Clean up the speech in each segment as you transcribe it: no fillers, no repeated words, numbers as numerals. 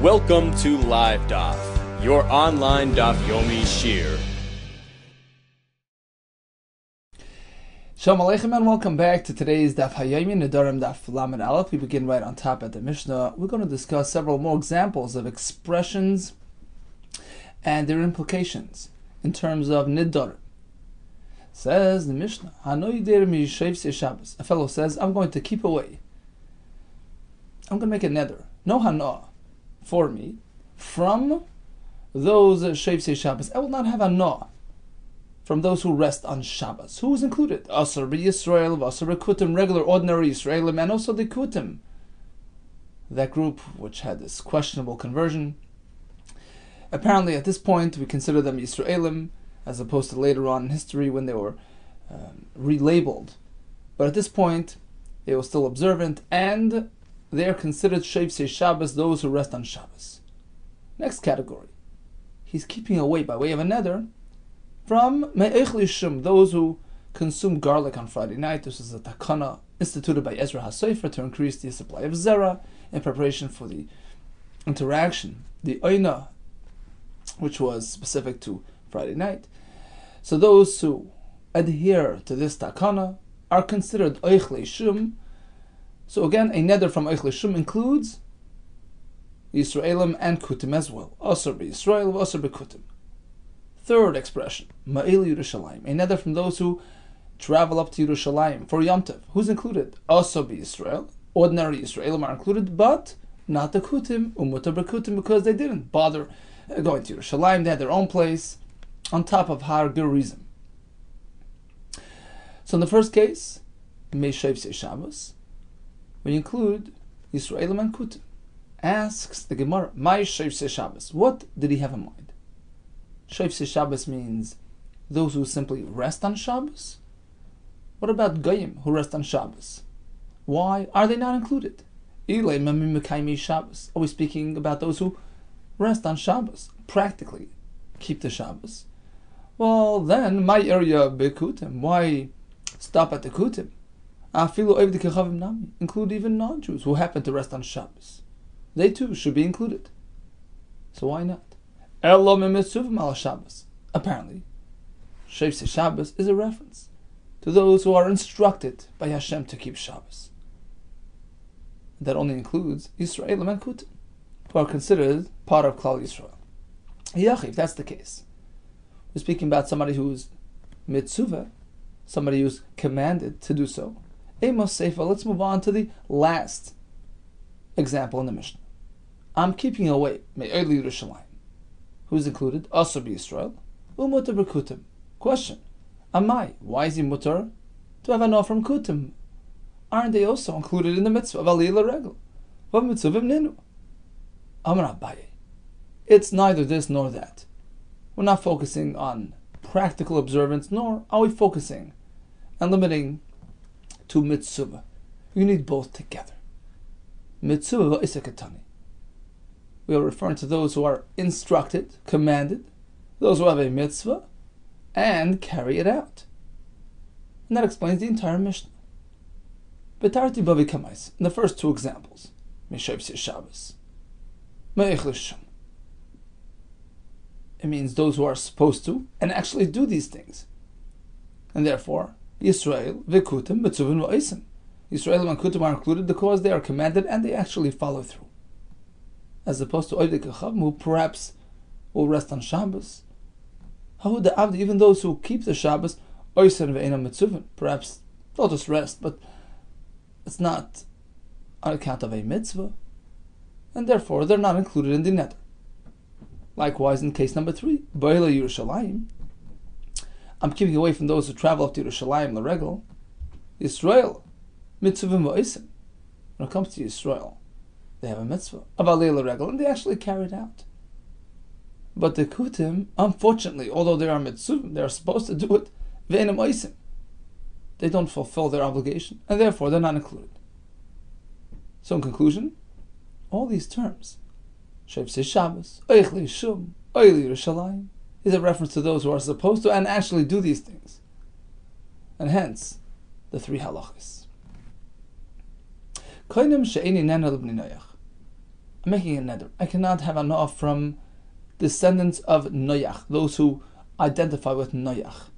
Welcome to Live Daf, your online Daf Yomi Shir. Shalom Aleichem and welcome back to today's Daf Hayomi, Nedarim Daf Lamed Aleph. We begin right on top at the Mishnah. We're going to discuss several more examples of expressions and their implications in terms of Nedarim. Says the Mishnah, a fellow says, I'm going to keep away. I'm going to make a neder. No hana for me from those Shevsei Shabbos. I will not have hana from those who rest on Shabbos. Who is included? Asar b'Yisrael, Asar b'Kutim, regular, ordinary Yisraelim, and also the Kutim. That group which had this questionable conversion. Apparently at this point we consider them Yisraelim, as opposed to later on in history when they were relabeled. But at this point they were still observant, and they are considered Shevsei Shabbos, those who rest on Shabbos. Next category. He's keeping away by way of a neder from me'echli shum, those who consume garlic on Friday night. This is a takana instituted by Ezra HaSofer to increase the supply of zera in preparation for the interaction, the oina, which was specific to Friday night. So those who adhere to this takana are considered oichle shum. So again, a neder from oichle shum includes Yisraelim and Kutim as well. Asar b'Yisrael, Asar b'Kutim. Third expression, Ma'il Yerushalayim, a neder from those who travel up to Yerushalayim for Yom Tov. Who's included? Also Yisrael, ordinary Yisraelim are included, but not the Kutim, Umutar b'Kutim, because they didn't bother going to Yerushalayim. They had their own place on top of Har Gerizim. So in the first case, Me'Shevsei Shabbos, we include Yisraelim and Kutim. Asks the Gemara, My Shevsei Shabbos, what did he have in mind? Shevsei Shabbos means those who simply rest on Shabbos? What about Goyim who rest on Shabbos? Why are they not included? Are we speaking about those who rest on Shabbos, practically keep the Shabbos? Well then, my area bekutim. Why stop at the Kutim? Include even non-Jews who happen to rest on Shabbos. They too should be included. So why not? Apparently, Shevsei Shabbos is a reference to those who are instructed by Hashem to keep Shabbos. That only includes Yisraelim and Kutim, who are considered part of Klal Yisrael. If that's the case, we're speaking about somebody who's mitzuvah, somebody who's commanded to do so. Amos Seifa, let's move on to the last example in the Mishnah. I'm keeping away Me'eli Yerushalayim. Who's included? Asar b'Yisrael, Umutar b'Kutim. Question: Amai, why is he mutar to have a no from Kutim? Aren't they also included in the mitzvah of Aliyah Regel? What mitzvah ninu? Amar Abaye. It's neither this nor that. We're not focusing on practical observance, nor are we focusing and limiting to mitzvah. You need both together. Mitzvah v'isakatani. We are referring to those who are instructed, commanded, those who have a mitzvah, and carry it out. And that explains the entire Mishnah. Betarti bavi kamais. In the first two examples, Meshevsei Shabbos, Me'echli shum. It means those who are supposed to and actually do these things. And therefore, Yisrael, v'kutim, mitzuvim v'oisim. Yisrael and Kutim are included because they are commanded and they actually follow through. As opposed to Oivdei Kachavim, who perhaps will rest on Shabbos. Hahuda Avdi, even those who keep the Shabbos, Oisen ve'enam mitzuvim, perhaps they'll just rest, but it's not on account of a mitzvah, and therefore they're not included in the neder. Likewise, in case number 3, Ba'ila Yerushalayim, I'm keeping away from those who travel up to Yerushalayim l'regel. Yisrael, mitzvahim v'oisim. When it comes to Yisrael, they have a mitzvah of Aliyah l'regel, and they actually carry it out. But the Kutim, unfortunately, although they are mitzvahim, they are supposed to do it, ve'enam oisim. They don't fulfill their obligation, and therefore they're not included. So in conclusion, all these terms, Shevsei Shabbos, Oichle Shum, Oili Yerushalayim, is a reference to those who are supposed to and actually do these things. And hence, the 3 halachas. I'm making a neder. I cannot have anah from descendants of Noach, those who identify with Noach.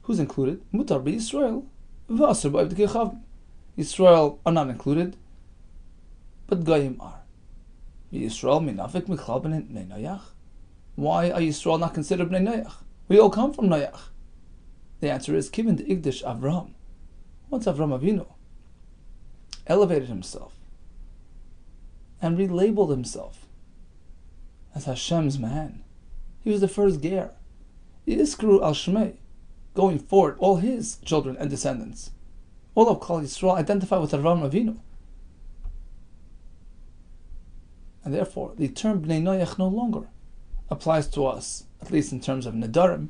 Who's included? Mutar b'Yisrael, v'asur b'Avdei Chavim. Yisrael are not included, but Goyim are. Yisrael minafik michal b'nei Noach. Why are Yisrael not considered b'nei Noach? We all come from Noach. The answer is given to Igdish Avram. Once Avram Avinu elevated himself and relabeled himself as Hashem's man. He was the first ger. Yiskru al Shmei. Going forward, all his children and descendants, all of Klal Yisrael, identify with Avram Avinu. And therefore, the term Bnei Noach no longer applies to us, at least in terms of Nedarim.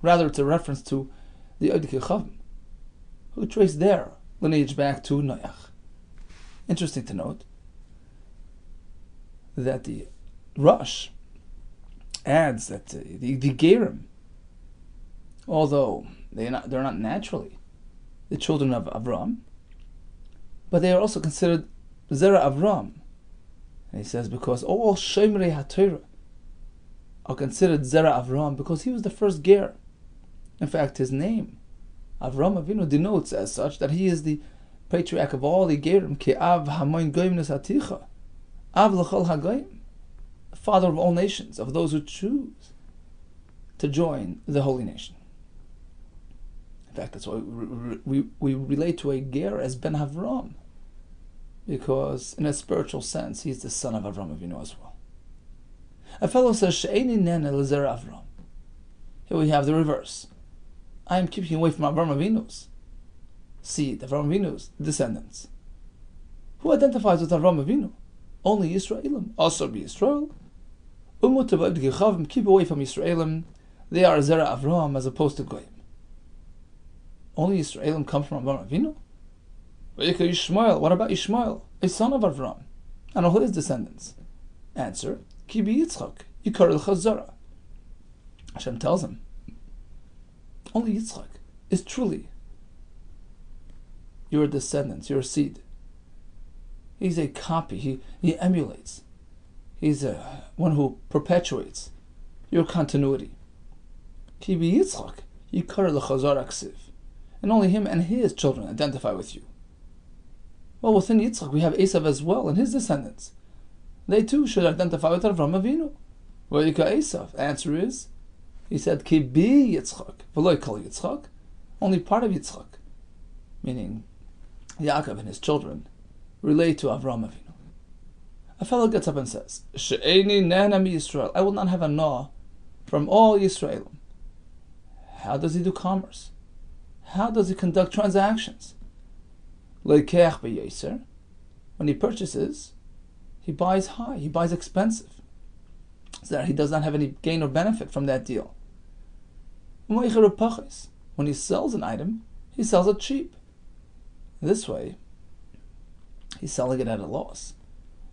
Rather, it's a reference to the Avdei Chavim, who trace their lineage back to Noach. Interesting to note that the Rush adds that the Gerim, although they're not naturally the children of Avram, but they are also considered Zera Avram. And he says because all Shemrei HaTorah are considered Zera Avram because he was the first ger. In fact, his name, Avram Avinu, denotes as such that he is the patriarch of all the gerim. Ki Av Hamoin Goyim Nesaticha, Av L'chol HaGoyim, the father of all nations, of those who choose to join the holy nation. In fact, that's why we relate to a ger as Ben Avram, because in a spiritual sense, he's the son of Avram Avinu as well. A fellow says, She'eni nen el zera Avram. Here we have the reverse. I am keeping away from Avram Avinu's seed, Avram Avinu's descendants. Who identifies with Avram Avinu? Only Yisraelim. Also be Yisrael. Keep away from Yisraelim. They are Zera Avram as opposed to Goyim. Only Yisraelim come from Avram Avinu? What about Ishmael, a son of Avram, and all his descendants? Answer, Ki bi Yitzchak, Yikar el-Chazara. Hashem tells him, only Yitzchak is truly your descendants, your seed. He's a copy, he emulates. He's one who perpetuates your continuity. Ki bi Yitzchak, Yikar el-Chazara ksiv. And only him and his children identify with you. Well, within Yitzchak we have Esav as well and his descendants. They too should identify with Avram Avinu. Where you got Esav? The answer is, he said, Ki bi Yitzchak, v'lo yikol Yitzchak, only part of Yitzchak, meaning Yaakov and his children, relate to Avram Avinu. A fellow gets up and says, She'eni nana mi Yisrael, I will not have a nah from all Yisraelim. How does he do commerce? How does he conduct transactions? Leikeach beyeser, when he purchases, he buys high, he buys expensive, so that he does not have any gain or benefit from that deal. When he sells an item, he sells it cheap. This way, he's selling it at a loss,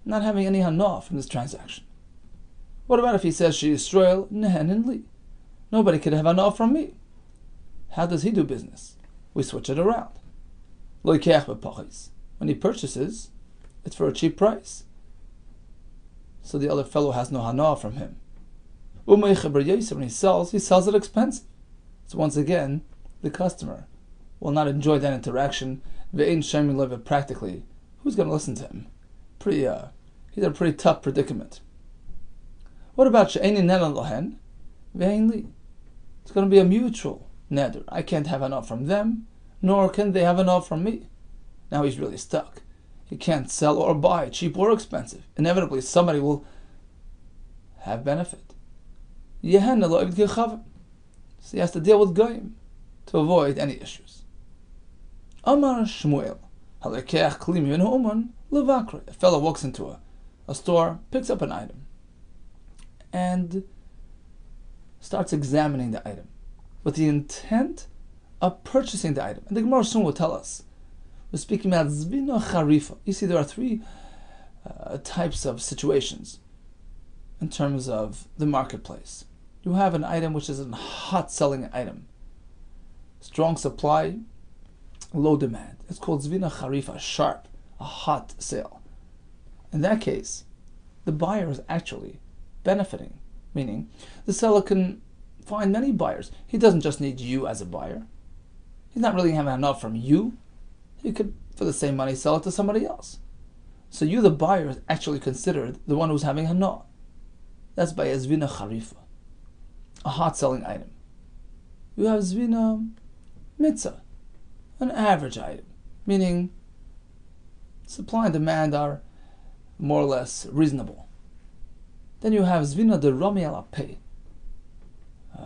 not having any hana from this transaction. What about if he says, She Yisrael nehen li? Nobody could have hana from me. How does he do business? We switch it around. When he purchases, it's for a cheap price, so the other fellow has no hana from him. When he sells it expensive. So once again, the customer will not enjoy that interaction. Practically, who's going to listen to him? He's in a pretty tough predicament. What about she'eni neder lohen ve'ein li? It's going to be a mutual neder. I can't have enough from them, nor can they have enough from me. Now he's really stuck. He can't sell or buy, cheap or expensive. Inevitably, somebody will have benefit. So he has to deal with Goyim to avoid any issues. Amar Shmuel, a fellow walks into a store, picks up an item, and starts examining the item with the intent of purchasing the item. And the Gemara soon will tell us. We're speaking about Zvina Charifa. You see, there are three types of situations in terms of the marketplace. You have an item which is a hot selling item. Strong supply, low demand. It's called Zvina Charifa, sharp, a hot sale. In that case, the buyer is actually benefiting, meaning the seller can find many buyers. He doesn't just need you as a buyer. He's not really having enough from you. He could, for the same money, sell it to somebody else. So you, the buyer, is actually considered the one who's having hana. That's by a zvina charifa, a hot-selling item. You have zvina mitzah, an average item, meaning supply and demand are more or less reasonable. Then you have zvina de rami ala pei,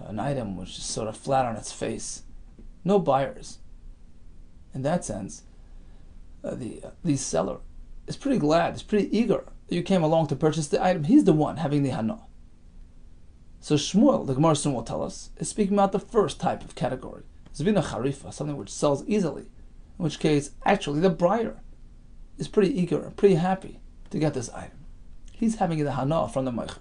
an item which is sort of flat on its face, no buyers. In that sense, the seller is pretty glad, is pretty eager that you came along to purchase the item. He's the one having the hana. So Shmuel, the Gemara soon will tell us, is speaking about the first type of category, zvina charifa, something which sells easily, in which case actually the buyer is pretty eager, pretty happy to get this item. He's having the hana from the meicher.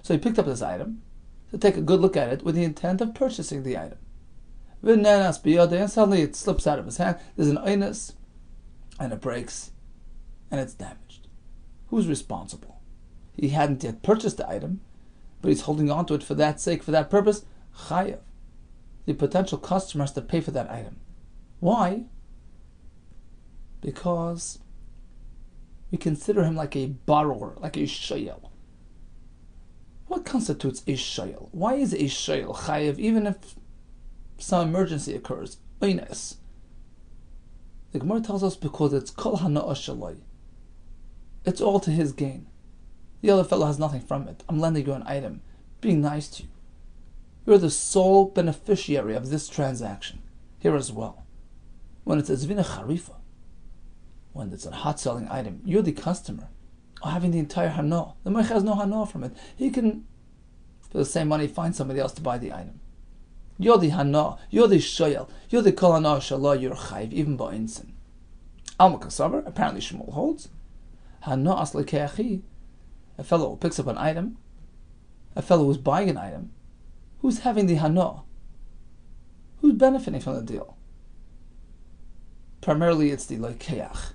So he picked up this item to take a good look at it with the intent of purchasing the item. And suddenly it slips out of his hand. There's an einus, and it breaks, and it's damaged. Who's responsible? He hadn't yet purchased the item, but he's holding on to it for that sake, for that purpose. Chayav. The potential customer has to pay for that item. Why? Because we consider him like a borrower, like a shayel. What constitutes a shayel? Why is a shayel chayav even if some emergency occurs? Einus. The Gemara tells us because it's kol hana'a shalai. It's all to his gain. The other fellow has nothing from it. I'm lending you an item, being nice to you. You're the sole beneficiary of this transaction. Here as well. When it's a zvina charifa, when it's a hot-selling item, you're the customer, or having the entire hana. The meicher has no hana from it. He can, for the same money, find somebody else to buy the item. You're the hana, you're the shoyel, you're the kol hana shalah, you're chayv, even ba'insin. Alma kasavar, apparently Shmuel holds, hana asle ke'achi, a fellow who picks up an item, a fellow who's buying an item, who's having the hana, who's benefiting from the deal. Primarily it's the lokeach,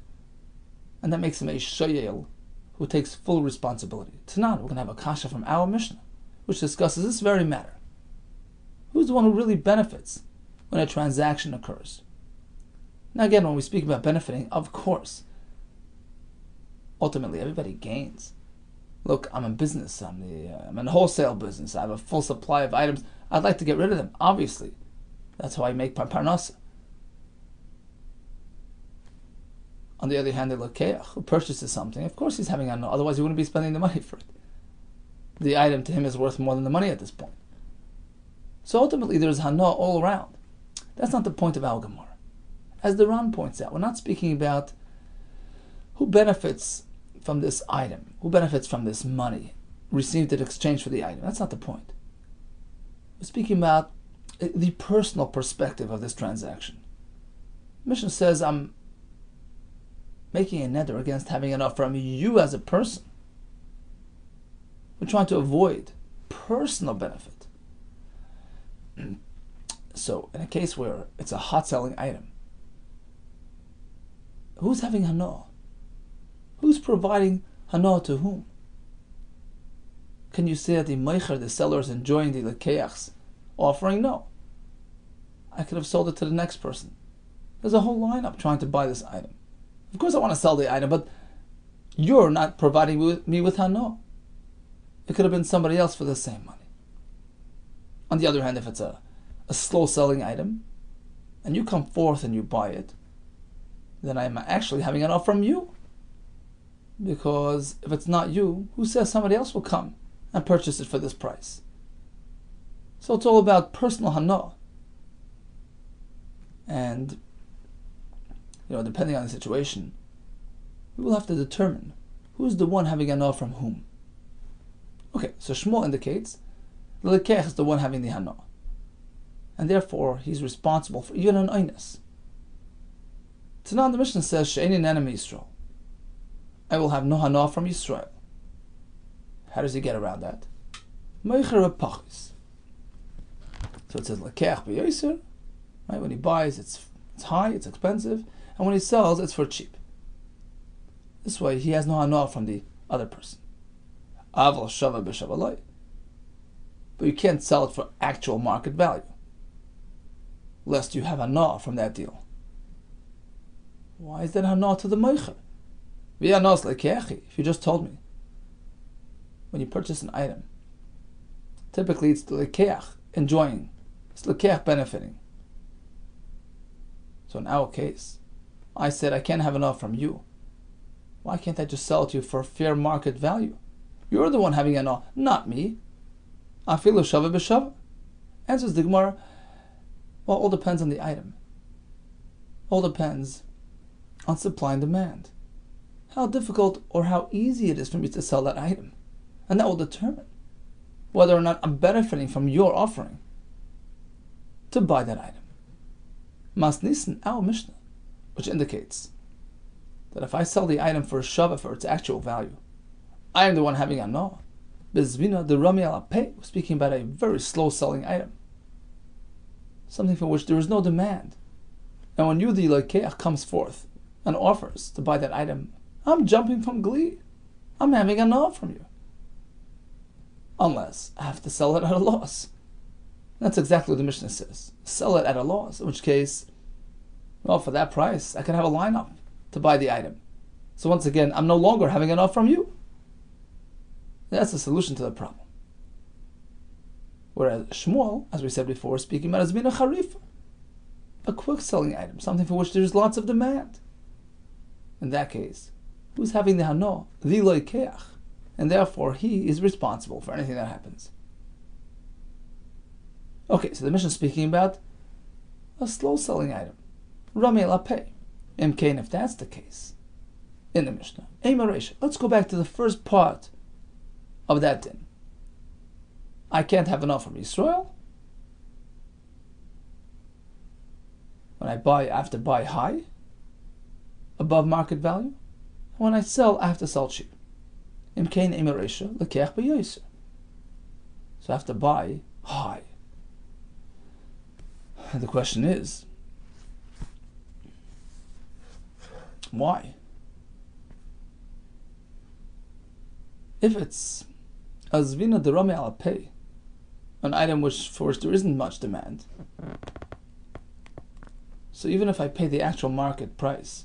and that makes him a shoyel who takes full responsibility. Tonight we're going to have a kasha from our Mishnah, which discusses this very matter. Who's the one who really benefits when a transaction occurs? Now again, when we speak about benefiting, of course, ultimately everybody gains. Look, I'm in business, I'm in wholesale business, I have a full supply of items, I'd like to get rid of them, obviously. That's how I make parnasa. On the other hand, the lokeach, who purchases something, of course he's having hana, otherwise he wouldn't be spending the money for it. The item to him is worth more than the money at this point. So ultimately there's hana all around. That's not the point of our Gemara. As the Ran points out, we're not speaking about who benefits from this item, who benefits from this money received in exchange for the item. That's not the point. We're speaking about the personal perspective of this transaction. Mishnah says, I'm making a neder against having enough from you as a person. We're trying to avoid personal benefit. So, in a case where it's a hot-selling item, who's having hana? Who's providing hana to whom? Can you say that the meicher, the seller, is enjoying the lekeach's offering? No. I could have sold it to the next person. There's a whole lineup trying to buy this item. Of course I want to sell the item, but you're not providing me with hana. It could have been somebody else for the same money. On the other hand, if it's a slow-selling item, and you come forth and you buy it, then I'm actually having enough from you. Because if it's not you, who says somebody else will come and purchase it for this price? So it's all about personal hana. And, depending on the situation, we will have to determine who's the one having hana from whom. Okay, so Shmuel indicates the lekech is the one having the hana. And therefore, he's responsible for even an einus. Tanan, the Mishnah says, She'enin enemy Yisrael. I will have no hana from Yisrael. How does he get around that? Meicher pachis. So it says lekech b'yoser. Right? When he buys, it's high, it's expensive, and when he sells, it's for cheap. This way, he has no hana from the other person. Aval shava b'shava loy. But you can't sell it for actual market value, lest you have hana from that deal. Why is that hana to the meicher? If you just told me, when you purchase an item, typically it's the lekeach enjoying, it's lekeach benefiting. So in our case, I said I can't have enough from you. Why can't I just sell it to you for fair market value? You're the one having enough, not me. Afilu shava b'shava. Answers the Gemara, well, all depends on the item. All depends on supply and demand. How difficult or how easy it is for me to sell that item. And that will determine whether or not I'm benefiting from your offering to buy that item. Masnisin, our Mishnah, which indicates that if I sell the item for a shava, for its actual value, I am the one having anah. Bezvina the Rami ala pay, we're speaking about a very slow selling item, something for which there is no demand. And when you, the lekeach, comes forth and offers to buy that item, I'm jumping from glee. I'm having anah from you. Unless I have to sell it at a loss. That's exactly what the Mishnah says. Sell it at a loss, in which case, well, for that price, I can have a lineup to buy the item. So once again, I'm no longer having enough from you. That's the solution to the problem. Whereas Shmuel, as we said before, speaking about as being a charif, a quick selling item, something for which there's lots of demand. In that case, who's having the hano? The lekeach. And therefore, he is responsible for anything that happens. Okay, so the Mishnah is speaking about a slow-selling item. Rami lapeh. Imkain, if that's the case, in the Mishnah. Eimaresha. Let's go back to the first part of that din. I can't have enough from Israel. When I buy, I have to buy high, above market value. When I sell, I have to sell cheap. Imkain eimaresha lekeach b'yoser. So I have to buy high. And the question is, why? If it's azvina derame ala pay, an item for which there isn't much demand, so even if I pay the actual market price,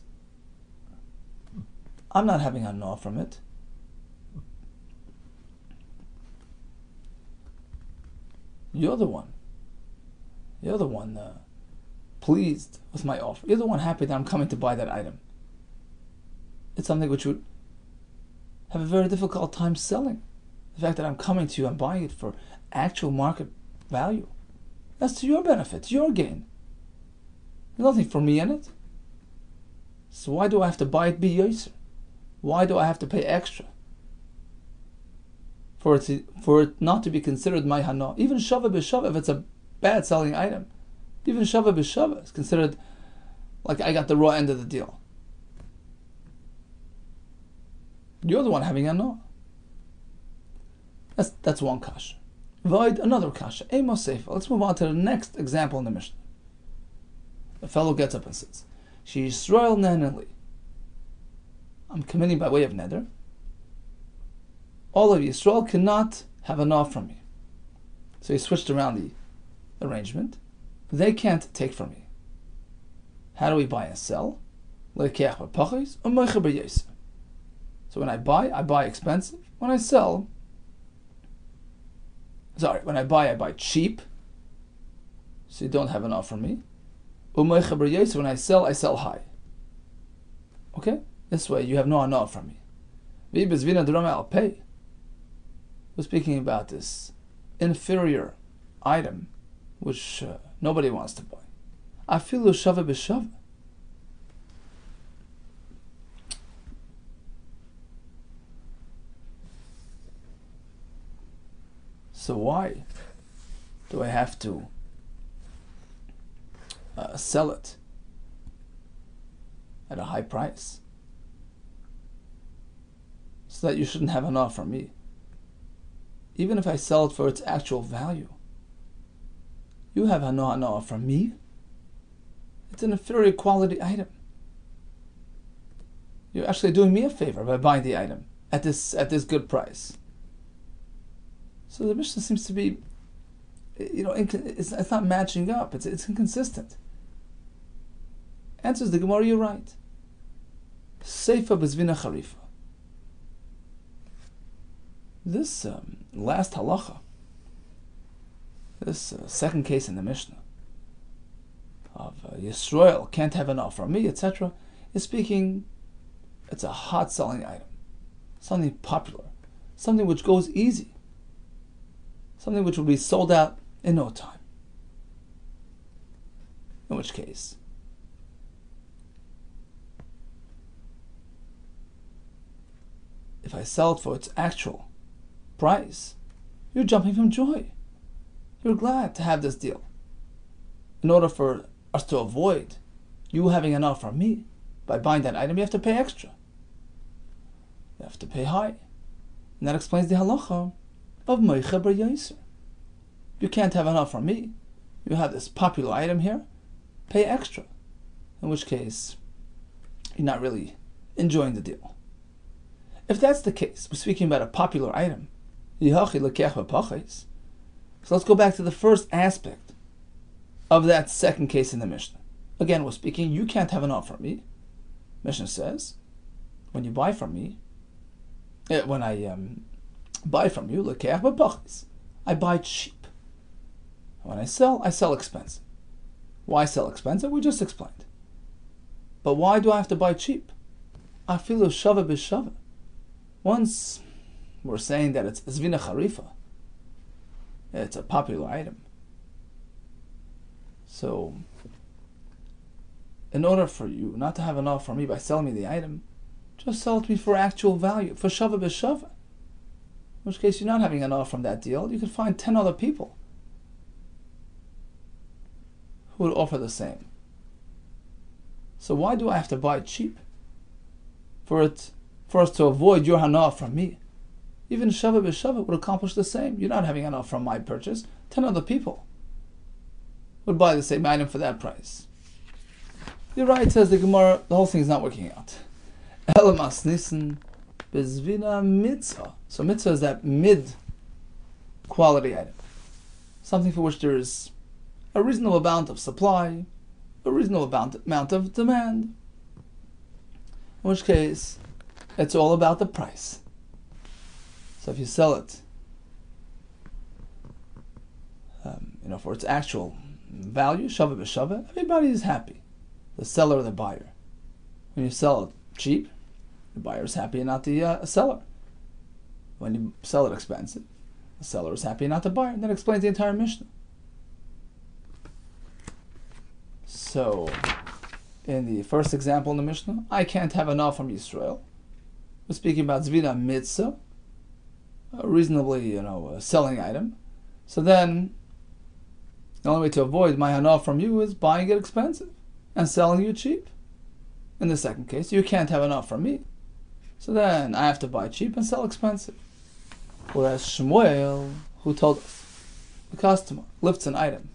I'm not having a no from it. You're the one pleased with my offer. You're the one happy that I'm coming to buy that item. It's something which would have a very difficult time selling. The fact that I'm coming to you and buying it for actual market value. That's to your benefit, to your gain. There's nothing for me in it. So why do I have to buy it b'yoser? Why do I have to pay extra for it not to be considered my hana? Even shava b'shava, if it's a bad selling item, even shava b'shava is considered like I got the raw end of the deal. You're the one having hana. That's one kasha. Void another kasha. Amos seifa. Let's move on to the next example in the Mishnah. The fellow gets up and says, "She Yisrael neneli. I'm committing by way of neder. All of Yisrael cannot have enough from me." So he switched around the arrangement. They can't take from me. How do we buy and sell? Lekeach b'pachis or moicher b'yoser. So when I buy expensive. When I sell, when I buy cheap. So you don't have enough from me. When I sell high. Okay? This way you have no enough from me. We're speaking about this inferior item which nobody wants to buy. Afilu shava b'shava. So why do I have to sell it at a high price so that you shouldn't have enough from me? Even if I sell it for its actual value, you have enough from me. It's an inferior quality item. You're actually doing me a favor by buying the item at this good price. So the Mishnah seems to be, it's not matching up. It's inconsistent. Answers the Gemara, you're right. Seifa bezvina charifa. This last halacha, this second case in the Mishnah of Yisrael can't have enough from me, etc., is speaking. It's a hot selling item, something popular, something which goes easy, something which will be sold out in no time. In which case, if I sell it for its actual price, you're jumping from joy. You're glad to have this deal. In order for us to avoid you having enough from me, by buying that item, you have to pay extra. You have to pay high. And that explains the halacha of Meicha Bar Yaiser. You can't have enough from me. You have this popular item here, pay extra. In which case, you're not really enjoying the deal. If that's the case, we're speaking about a popular item. So let's go back to the first aspect of that second case in the Mishnah. Again, we're speaking, you can't have enough from me. Mishnah says, when you buy from me, when I buy from you, I buy cheap. When I sell expensive. Why sell expensive? We just explained. But why do I have to buy cheap? Afilu shava b'shava. Once we're saying that it's zvina charifa, it's a popular item. So, in order for you not to have enough from me by selling me the item, just sell it to me for actual value, for shava b'shava. In which case you're not having enough from that deal, you could find 10 other people who would offer the same. So why do I have to buy it cheap? For us to avoid your hana from me. Even shava b'shava would accomplish the same. You're not having enough from my purchase. 10 other people would buy the same item for that price. You're right, says the Gemara, the whole thing is not working out. Elamas nissen bezvina mitzvah. So mitzvah is that mid-quality item. Something for which there is a reasonable amount of supply, a reasonable amount of demand. In which case, it's all about the price. So if you sell it, for its actual value, shava b'shava, everybody is happy. The seller or the buyer. When you sell it cheap, the buyer is happy and not the seller. When you sell it expensive, the seller is happy and not the buyer. And that explains the entire Mishnah. So, in the first example in the Mishnah, I can't have enough from Yisrael. We're speaking about zvina mitzvah, a reasonably, selling item. So then, the only way to avoid my hana from you is buying it expensive and selling you cheap. In the second case, you can't have enough from me. So then, I have to buy cheap and sell expensive. Whereas Shmuel, who told us, the customer lifts an item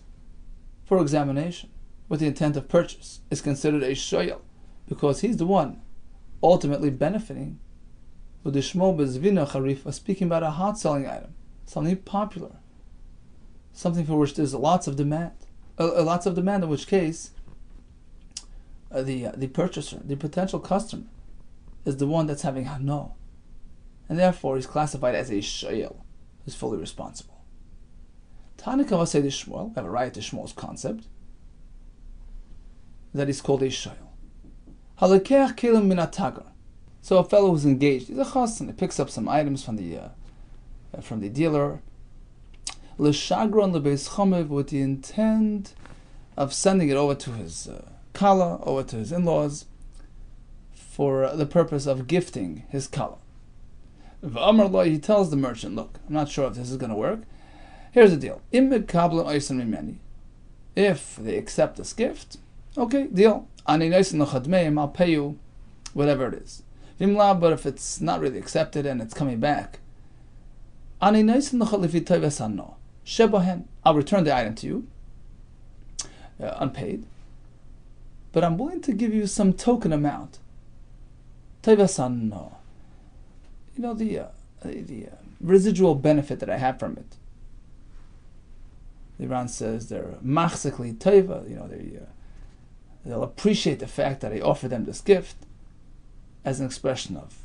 for examination with the intent of purchase, is considered a shoyel, because he's the one ultimately benefiting. With the Shmuel bezvina charifa, speaking about a hot selling item, something popular, something for which there's lots of demand. In which case, the purchaser, the potential customer, is the one that's having hana, and therefore he's classified as a shoyel, who's fully responsible. Tanakh say to Shmuel, I have a right to Shmuel's concept, that he's called a shoyel. Halakech kelim min atagar. So a fellow who's engaged, he's a chassan, he picks up some items from the dealer, l'shagron lebeis chomev, with the intent of sending it over to his kala, over to his in-laws, for the purpose of gifting his kala. V'amar lo, he tells the merchant, look, I'm not sure if this is going to work. Here's the deal. Im mekablen oisen mimeni. If they accept this gift, okay, deal. Ani noisen l'chadmeim, I'll pay you whatever it is. Vimla, but if it's not really accepted and it's coming back, Ani noisen l'chadlifi toives hanno. Shebohen, I'll return the item to you, unpaid, but I'm willing to give you some token amount. Toives hanno. residual benefit that I have from it. The Iran says they're machzikli teva, they'll appreciate the fact that I offer them this gift as an expression of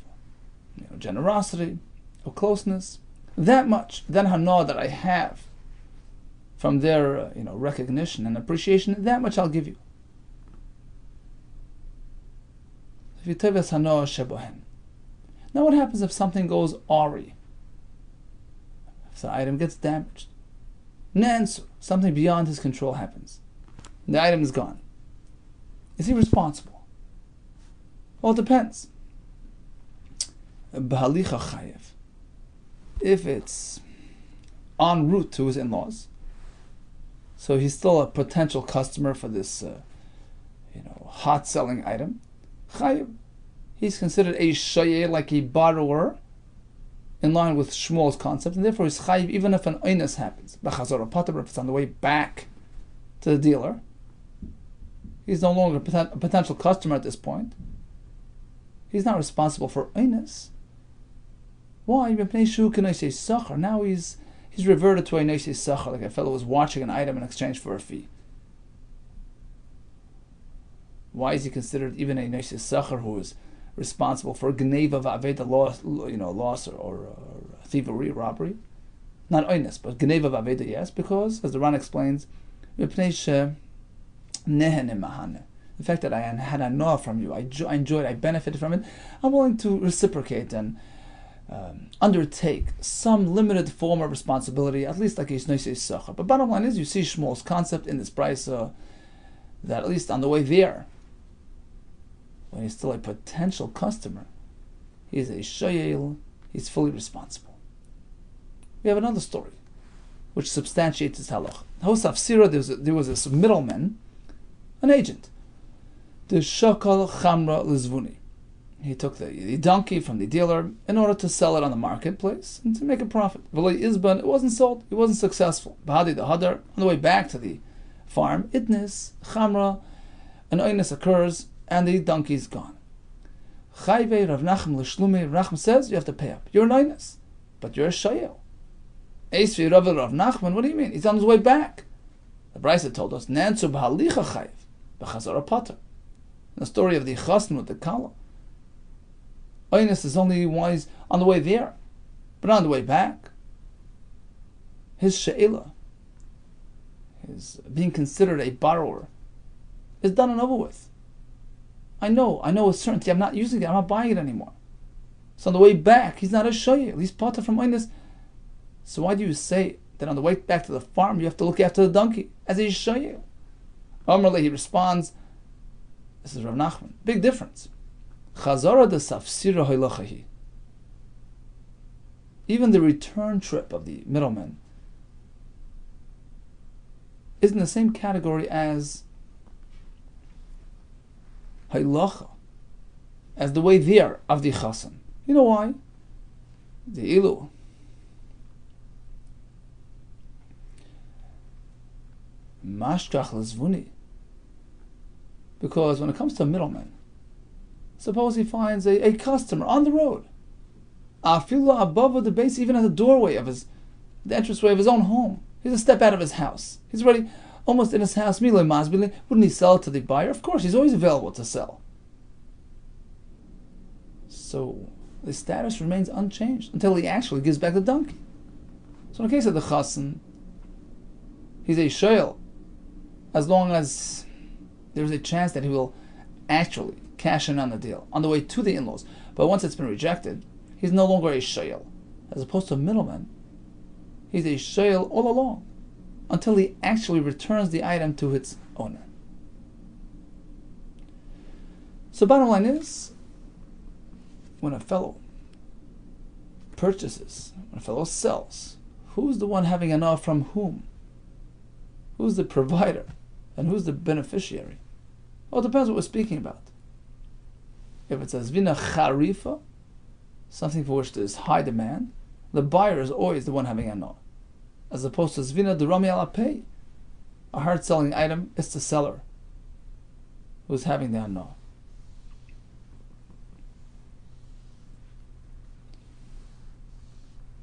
generosity or closeness. That much, then hana that I have from their recognition and appreciation, that much I'll give you. Now what happens if something goes awry? If the item gets damaged? Nansu, something beyond his control happens. The item is gone. Is he responsible? Well, it depends. If it's en route to his in-laws, so he's still a potential customer for this hot-selling item, chayiv. He's considered a shayeh, like a borrower, in line with Shmuel's concept, and therefore he's chayiv even if an oinus happens. B'chazor pater, if it's on the way back to the dealer, he's no longer a potential customer at this point. He's not responsible for oinus. Why? Now he's reverted to a neisei sachar, like a fellow was watching an item in exchange for a fee. Why is he considered even a neisei sachar who is responsible for gneva v'aveda loss or thievery, robbery? Not oinus, but gneva v'aveda, yes, because, as the Ran explains, the fact that I had a noah from you, I enjoyed, I benefited from it, I'm willing to reciprocate and undertake some limited form of responsibility, at least like a neisei sachar. But bottom line is, you see Shmuel's concept in this brisa that at least on the way there, when he's still a potential customer, he's a shayel, he's fully responsible. We have another story which substantiates this halach. There was this middleman, an agent. The shakal chamra lizvuni. He took the donkey from the dealer in order to sell it on the marketplace and to make a profit. It wasn't sold, it wasn't successful. Bahadi the hadar, on the way back to the farm, itnis, chamra, an oinus occurs, and the donkey's gone. Chayve Rav Nachum l'shlume, Nachum says you have to pay up. You're an oinus, but you're a shayel. Eisvi Rav Nachman, what do you mean? He's on his way back. The Brisa told us, Nansu b'halicha chayv, b'chazara pater. The story of the chasn with the kala. Oinus is only wise on the way there, but on the way back, his she'ela, his being considered a borrower, is done and over with. I know with certainty I'm not using it, I'm not buying it anymore. So on the way back, he's not a shayel, he's pater from oinus. So why do you say that on the way back to the farm you have to look after the donkey as a shayel? Amrle, he responds, this is Rav Nachman, big difference. Chazara de safsira hoylachahi. Even the return trip of the middleman is in the same category as haylacha, as the way there of the chasan. You know why? The ilu. Mashkach lezvuni. Because when it comes to a middleman, suppose he finds a customer on the road, afila above the base, even at the doorway of the entranceway of his own home. He's a step out of his house. He's already almost in his house. Wouldn't he sell it to the buyer? Of course, he's always available to sell. So the status remains unchanged until he actually gives back the donkey. So in the case of the chassan, he's a shayel, as long as there's a chance that he will actually cash in on the deal on the way to the in-laws. But once it's been rejected, he's no longer a shayel. As opposed to a middleman, he's a shayel all along until he actually returns the item to its owner. So bottom line is, when a fellow purchases, when a fellow sells, who's the one having an offer from whom? Who's the provider? And who's the beneficiary? Well, it depends what we're speaking about. If it's a zvina charifa, something for which there's high demand, the buyer is always the one having an offer. As opposed to zvina durami alapay, a hard-selling item, it's the seller who's having the anah.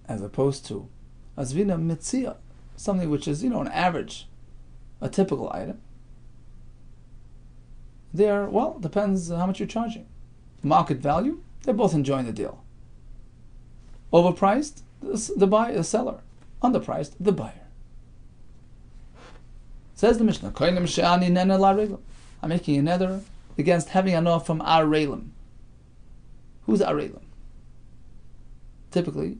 as opposed to Azvina Mitzia, something which is, an average, a typical item. There, well, depends how much you're charging. Market value, they're both enjoying the deal. Overpriced, the seller. Underpriced, the buyer. Says the Mishnah, I'm making a nether against having enough from Arelim. Who's Arelim? Typically,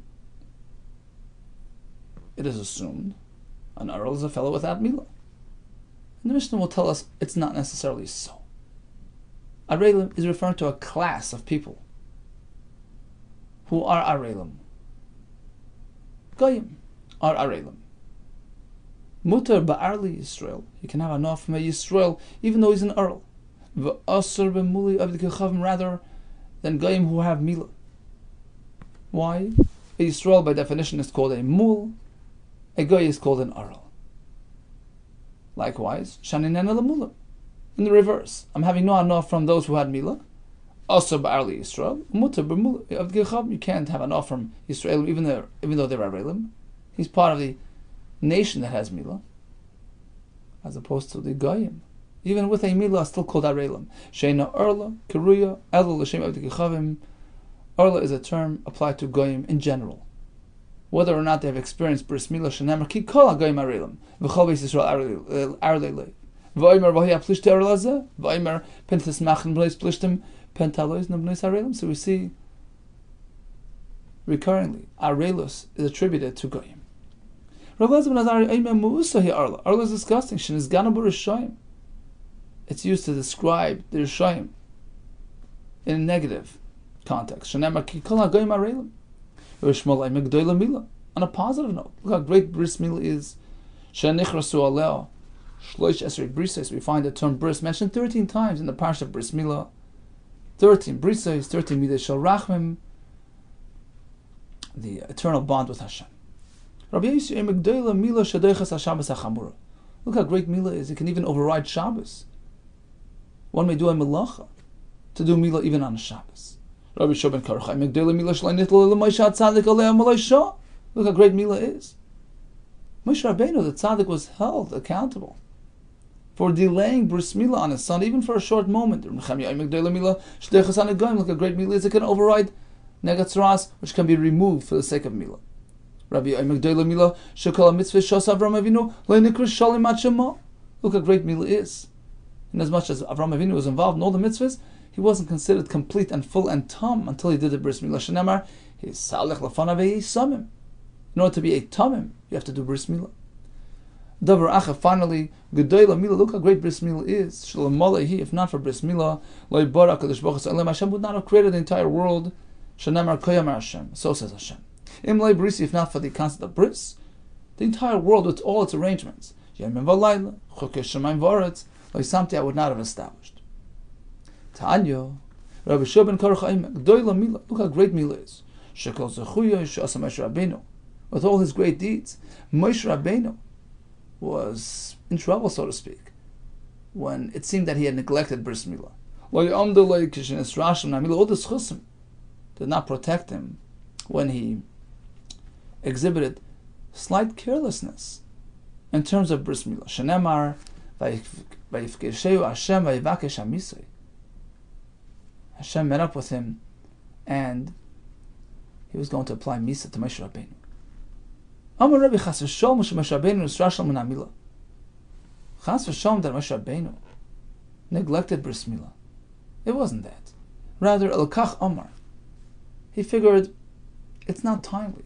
it is assumed an Arel is a fellow without Milah. And the Mishnah will tell us it's not necessarily so. Arelim is referring to a class of people who are Arelim. Goyim are Arelim. Mutar ba'arli Yisrael. He can have enough from a Yisrael even though he's an Earl. V'asur b'muli of the Kechavim rather than Goyim who have Milah. Why? A Yisrael by definition is called a Mul. A Goy is called an Earl. Likewise, Shaninena l'Mula. In the reverse, I'm having no enough from those who had Milah. Also ba'arli Yisrael. Mutar b'muli of the Kechavim. You can't have enough from Yisrael even though they're Arelim. He's part of the nation that has Milah, as opposed to the Goyim. Even with a Milah, still called Arelim. Sheina Erla, Keruya, Elul L'Shem Avdei Kechavim. Erla is a term applied to Goyim in general. Whether or not they have experienced Bris Milah, Shenemar Ki Kol HaGoyim Arelim. V'chol Beis Yisrael Arlele. V'oimer V'hi HaPlishte Erlazeh. V'oimer Pentas Machen B'leis Plishtim Pentalois N'B'leis Arelim. So we see, recurrently, Arelus is attributed to Goyim. Arla is disgusting. It's used to describe the Rishayim in a negative context. On a positive note, look how great Bris Milah is. We find the term Bris mentioned 13 times in the Parsha of Bris Milah. 13 Brisais, 13 Midah Shel Rachmim, the eternal bond with Hashem. Look how great Milah is. It can even override Shabbos. One may do a melacha to do Milah even on a Shabbos. Look how great Milah is. Moshe Rabbeinu, the tzaddik, was held accountable for delaying Bris Milah on his son, even for a short moment. Look how great Milah is. It can override Negatzaras, which can be removed for the sake of Milah. Rabbi Yehuda Kessler, Shekol mitzvah shos Avram Avinu le'nikra shalim atshema. Look how great Milah is. In as much as Avram Avinu was involved in all the mitzvahs, he wasn't considered complete and full and tam until he did the Bris Milah. Shenemar, he's salech lefanav samim. In order to be a tamim, you have to do Bris Milah. Davar acha, finally, Gedoyla Milah. Look how great Bris Milah is. Shalom Malehi. If not for Bris Milah, Lo Yibara Kadosh Baruch Hu Hashem would not have created the entire world. Shenemar koyamar Hashem. So says Hashem. If not for the concept of Bris, the entire world with all its arrangements, something I would not have established. Tanya, Rabbi Yehuda Kessler, look how great Milah is. With all his great deeds, Moshe Rabbeinu was in trouble, so to speak, when it seemed that he had neglected Bris Milah. All the schusim did not protect him when he exhibited slight carelessness in terms of Bris Milah. Shenemar, vayifkesheu Hashem vayivakesh hamisei. Hashem met up with him, and he was going to apply Misa to Moshe Rabbeinu. Amar Rabbi Chas v'Sholom Moshe Rabbeinu nisrashal min hamilah. Chas v'Sholom that Moshe Rabbeinu neglected Bris Milah. It wasn't that. Rather, Elokach Amar. He figured it's not timely.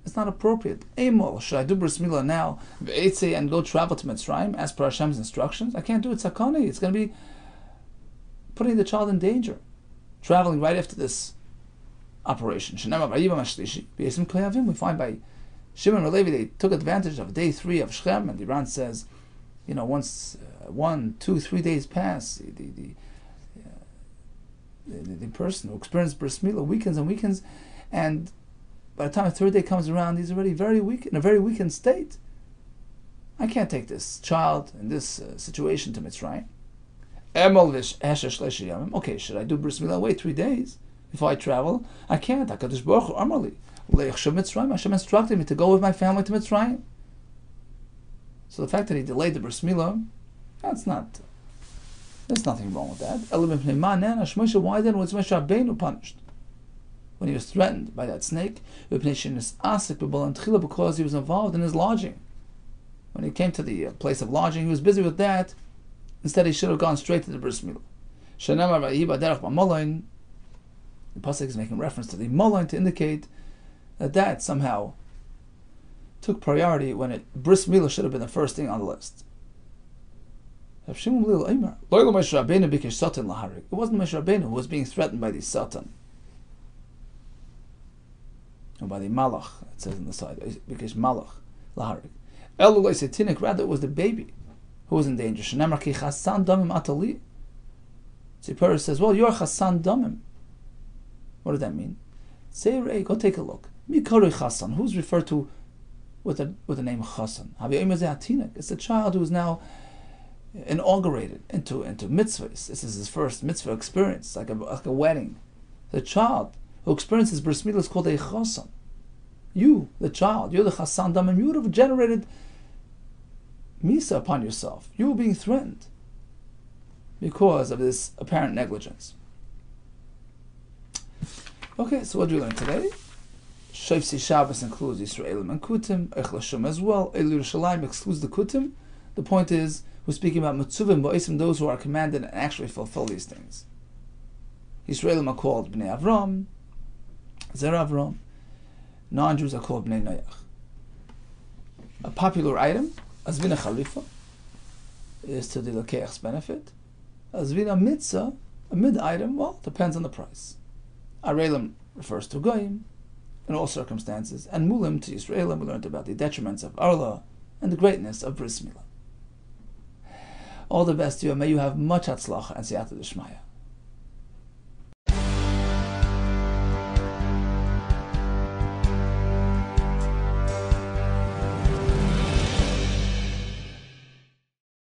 It's not appropriate. Emol, should I do Bris Milah now, v'etzei, and go travel to Mitzrayim as per Hashem's instructions? I can't do it. Sakani. It's going to be putting the child in danger. Traveling right after this operation. We find by Shimon and Levi, they took advantage of day 3 of Shechem, and the Iran says, once 1, 2, 3 days pass, the person who experienced Bris Milah weakens and weakens, and by the time the 3rd day comes around, he's already very weak, in a very weakened state. I can't take this child in this situation to Mitzrayim. Okay, should I do Bris Milah? Wait 3 days before I travel? I can't. HaKadosh Baruch Hu Amar li, Hashem instructed me to go with my family to Mitzrayim. So the fact that he delayed the bris milah, there's nothing wrong with that. Why then was Moshe Rabbeinu punished? When he was threatened by that snake, because he was involved in his lodging. When he came to the place of lodging, he was busy with that. Instead, he should have gone straight to the bris milah. The pasuk is making reference to the molain to indicate that somehow took priority when bris milah should have been the first thing on the list. It wasn't Moshe Rabbeinu who was being threatened by the Satan. Or by the Malach, it says on the side, because Malach, Laharik. Rather, it was the baby who was in danger. So Peres says, well, you're Chassan Damim. What does that mean? Say, Ray, go take a look. Mikari Chassan, who's referred to with the name Chassan? It's a child who is now inaugurated into mitzvahs. This is his first mitzvah experience, like a wedding. The child who experiences bris milah is called a chassan. You, the child, you're the chassan damim. You would have generated misa upon yourself. You were being threatened because of this apparent negligence. Okay, so what do we learn today? Shofsi Shabbos includes Yisraelim and Kutim. Echel Hashem as well. Elul Yerushalayim excludes the Kutim. The point is, we're speaking about Mitzuvim Ba'osim, those who are commanded and actually fulfill these things. Yisraelim are called Bnei Avram, Zer Avram. Non-Jews are called Bnei Noach. A popular item, Azvina Khalifa, is to the Lekeich's benefit. Azvina Mitzah, a mid-item, well, depends on the price. Arelim refers to Goyim in all circumstances, and Mulim to Yisraelim. We learned about the detriments of Arla and the greatness of bris milah. All the best to you, and may you have much hatzlacha and siyata d'shmaya.